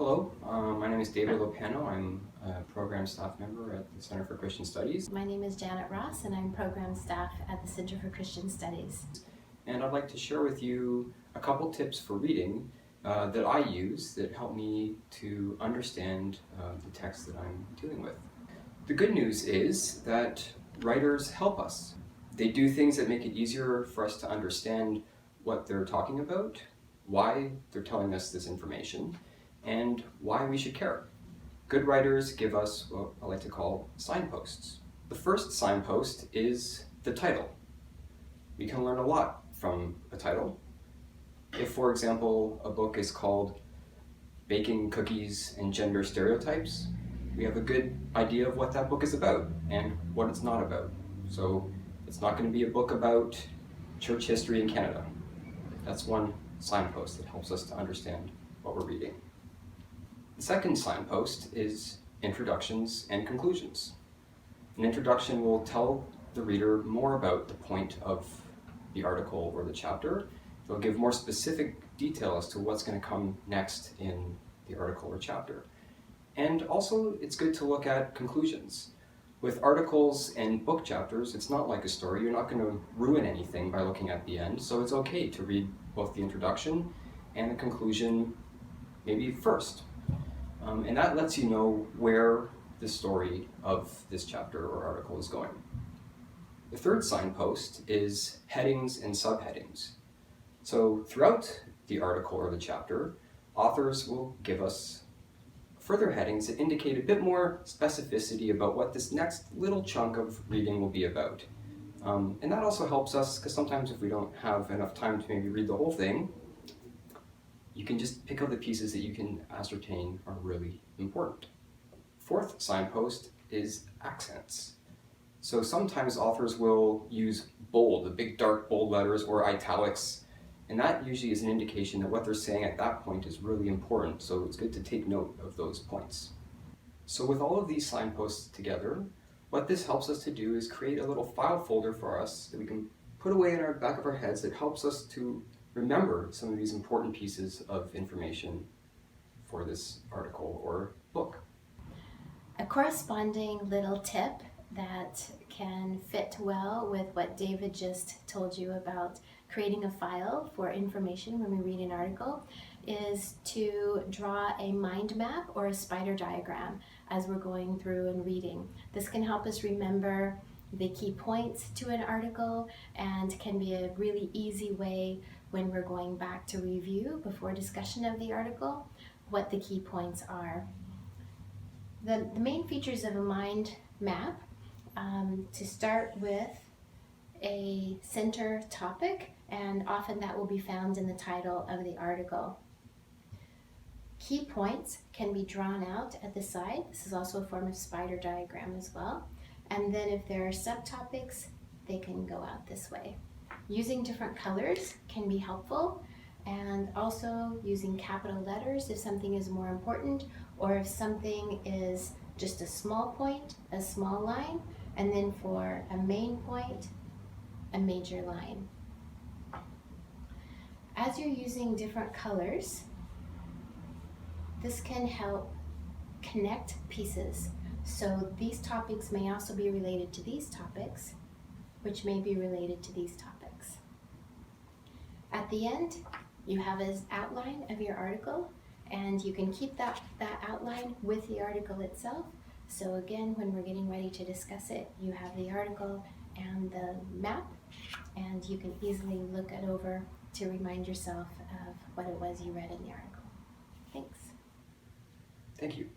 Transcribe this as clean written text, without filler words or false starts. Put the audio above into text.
Hello, my name is David Lappano. I'm a program staff member at the Center for Christian Studies. My name is Janet Ross, and I'm program staff at the Center for Christian Studies. And I'd like to share with you a couple tips for reading that I use that help me to understand the text that I'm dealing with. The good news is that writers help us. They do things that make it easier for us to understand what they're talking about, why they're telling us this information, and why we should care. Good writers give us what I like to call signposts. The first signpost is the title. We can learn a lot from a title. If, for example, a book is called Baking Cookies and Gender Stereotypes, we have a good idea of what that book is about and what it's not about. So it's not going to be a book about church history in Canada. That's one signpost that helps us to understand what we're reading. The second signpost is introductions and conclusions. An introduction will tell the reader more about the point of the article or the chapter. It'll give more specific detail as to what's going to come next in the article or chapter. And also, it's good to look at conclusions. With articles and book chapters, it's not like a story. You're not going to ruin anything by looking at the end, so it's okay to read both the introduction and the conclusion maybe first. And that lets you know where the story of this chapter or article is going. The third signpost is headings and subheadings. So throughout the article or the chapter, authors will give us further headings that indicate a bit more specificity about what this next little chunk of reading will be about. And that also helps us, because sometimes if we don't have enough time to maybe read the whole thing, you can just pick out the pieces that you can ascertain are really important. Fourth signpost is accents. So sometimes authors will use bold, the big dark bold letters, or italics, and that usually is an indication that what they're saying at that point is really important, so it's good to take note of those points. So with all of these signposts together, what this helps us to do is create a little file folder for us that we can put away in our back of our heads that helps us to remember some of these important pieces of information for this article or book. A corresponding little tip that can fit well with what David just told you about creating a file for information when we read an article is to draw a mind map or a spider diagram as we're going through and reading. This can help us remember the key points to an article and can be a really easy way when we're going back to review before discussion of the article what the key points are. The main features of a mind map, to start with a center topic, and often that will be found in the title of the article. Key points can be drawn out at the side. This is also a form of spider diagram as well. And then if there are subtopics, they can go out this way. Using different colors can be helpful, and also using capital letters if something is more important, or if something is just a small point, a small line, and then for a main point, a major line. As you're using different colors, this can help connect pieces. So these topics may also be related to these topics, which may be related to these topics. At the end, you have an outline of your article, and you can keep that outline with the article itself. So again, when we're getting ready to discuss it, you have the article and the map, and you can easily look it over to remind yourself of what it was you read in the article. Thanks. Thank you.